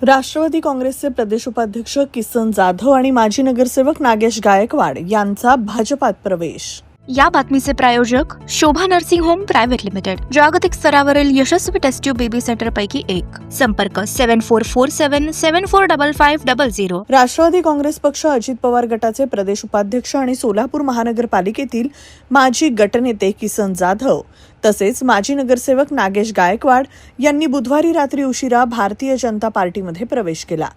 राष्ट्रवादी काँग्रेसचे प्रदेश उपाध्यक्ष किसन जाधव आणि माजी नगरसेवक नागेश गायकवाड यांचा भाजपात प्रवेश. या बातमीचे प्रायोजक शोभा नर्सिंग होम प्रायव्हेट लिमिटेड, जागतिक स्तरावरील यशस्वी टेस्ट ट्यूब बेबी सेंटर पैकी एक. संपर्क 7447745500. राष्ट्रवादी काँग्रेस पक्ष अजित पवार गटाचे प्रदेश उपाध्यक्ष आणि सोलापूर महानगरपालिकेतील माजी गटनेते किसन जाधव तसेच माजी नगरसेवक नागेश गायकवाड यांनी बुधवारी रात्री उशिरा भारतीय जनता पार्टीमध्ये प्रवेश केला.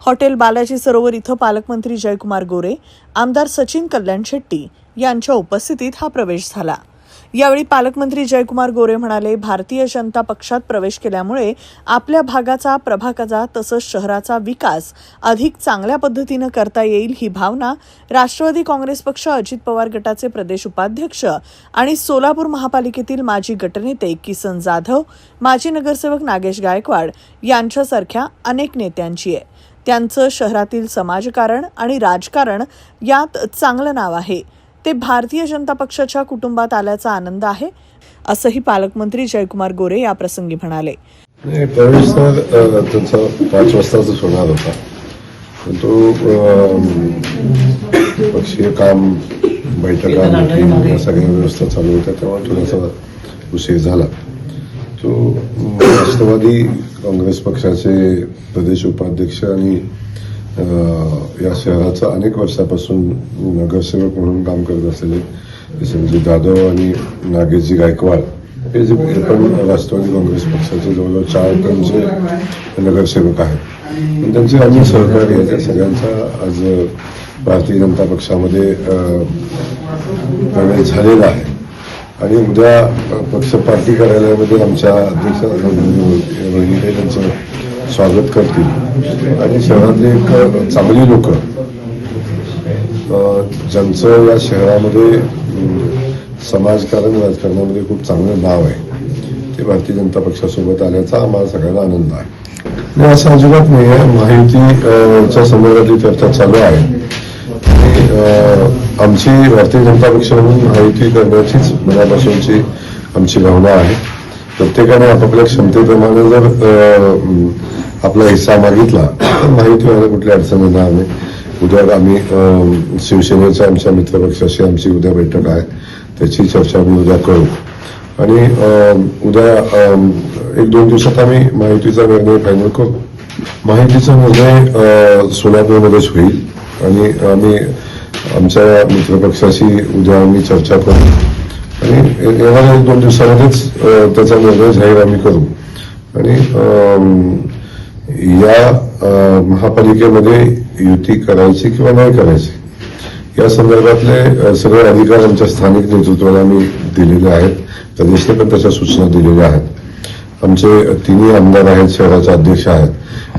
हॉटेल बालाजी सरोवर इथं पालकमंत्री जयकुमार गोरे, आमदार सचिन कल्याण शेट्टी यांच्या उपस्थितीत हा प्रवेश झाला. यावेळी पालकमंत्री जयकुमार गोरे म्हणाले, भारतीय जनता पक्षात प्रवेश केल्यामुळे आपल्या भागाचा, प्रभागाचा तसंच शहराचा विकास अधिक चांगल्या पद्धतीनं करता येईल ही भावना राष्ट्रवादी काँग्रेस पक्ष अजित पवार गटाचे प्रदेश उपाध्यक्ष आणि सोलापूर महापालिकेतील माजी गटनेते किसन जाधव, माजी नगरसेवक नागेश गायकवाड यांच्यासारख्या अनेक नेत्यांची आहे. त्यांचं शहरातील समाजकारण आणि राजकारण यात चांगलं नाव आहे. ते भारतीय जनता पक्षाच्या कुटुंबात आल्याचा आनंद आहे, असंही पालकमंत्री जयकुमार गोरे या प्रसंगी म्हणाले. प्रवेश तर त्यांचा 5 वाजताच होणार होता, पण तो पक्षीय काम, बैठका, या सगळ्या व्यवस्था चालू होत्या, तेव्हा थोडासा उशीर झाला. तो राष्ट्रवादी काँग्रेस पक्षाचे प्रदेश उपाध्यक्ष आणि या शहराचा अनेक वर्षापासून नगरसेवक म्हणून काम करत असलेले संजय जाधव आणि नागेशजी गायकवाड हे जे पण राष्ट्रवादी काँग्रेस पक्षाचे जवळजवळ 4 टर्मचे नगरसेवक आहेत. त्यांचे आम्ही सहकारी आहे. त्या सगळ्यांचा आज भारतीय जनता पक्षामध्ये प्रवेश झालेला आहे आणि उद्या पक्ष पार्टी कार्यालयामध्ये आमच्या अध्यक्ष रोहिणी त्यांचं स्वागत करतील आणि शहरातले एक चांगली लोक ज्यांचं या शहरामध्ये समाजकारण, राजकारणामध्ये खूप चांगलं नाव आहे, ते भारतीय जनता पक्षासोबत आल्याचा आम्हाला सगळ्यांना आनंद आहे. असं अजिबात नाही आहे. माहितीच्या संदर्भातली चर्चा चालू आहे. आमची भारतीय जनता पक्ष म्हणून माहिती करण्याचीच मनापासूनची आमची भावना आहे. प्रत्येकाने आपापल्या क्षमतेप्रमाणे जर आपला हिस्सा मागितला तर माहिती व्हायला कुठली अडचण येणार नाही. उद्या आम्ही शिवसेनेच्या आमच्या मित्रपक्षाशी आमची उद्या बैठक आहे, त्याची चर्चा आम्ही उद्या करू आणि उद्या 1-2 दिवसात आम्ही माहितीचा निर्णय फायनल करू. माहितीचा निर्णय सोलापूरमध्येच होईल आणि आम्ही आमच्या मित्रपक्षाशी उद्या आम्ही चर्चा करू आणि येणाऱ्या 1-2 दिवसामध्येच त्याचा निर्णय जाहीर आम्ही करू आणि या महापालिकेमध्ये युती करायची किंवा नाही करायची या संदर्भातले सगळे अधिकार आमच्या स्थानिक नेतृत्वाला आम्ही दिलेले आहेत. प्रदेशने पण त्याच्या सूचना दिलेल्या आहेत. आमचे 3 आमदार आहेत, शहराचे अध्यक्ष आहेत,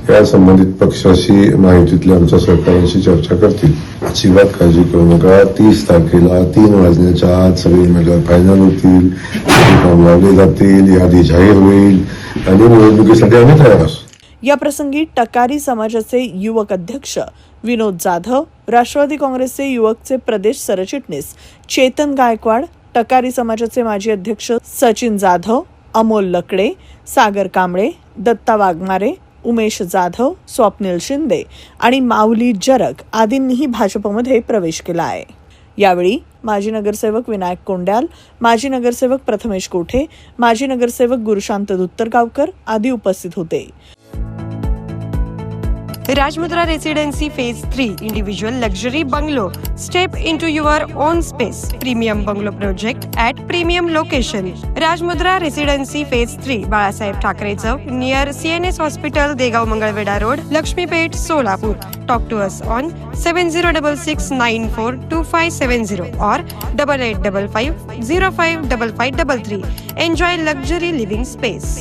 या संबंधित पक्षाशी माहितीतल्या आमच्या सहकार्यांशी चर्चा करतील. अजिबात काळजी करू नका. 30 तारखेला 3 वाजण्याच्या आत सगळे उमेदवार फायनल होतील, फॉर्म लावले जातील, यादी जाहीर होईल आणि निवडणुकीसाठी आम्ही तयार असू. या प्रसंगी टकारी समाजाचे युवक अध्यक्ष विनोद जाधव, राष्ट्रवादी काँग्रेसचे युवकचे प्रदेश सरचिटणीस चेतन गायकवाड, टकारी समाजाचे माजी अध्यक्ष सचिन जाधव, अमोल लकडे, सागर कांबळे, दत्ता वाघमारे, उमेश जाधव, स्वप्नील शिंदे आणि माऊली जरग आदींनीही भाजपमध्ये प्रवेश केला आहे. यावेळी माजी नगरसेवक विनायक कोंड्याल, माजी नगरसेवक प्रथमेश कोठे, माजी नगरसेवक गुरुशांत दुत्तरगावकर आदी उपस्थित होते. Rajmudra Residency Phase 3 Individual Luxury Bungalow. Step into your own space. Premium Bungalow Project at Premium Location. Rajmudra Residency Phase 3 Balasaheb Thackeray चौक near CNS Hospital, Degaon Mangalvedha road, Laxmipeth, Solapur. Talk to us on 7066942570 or 8855055533. Enjoy luxury living space.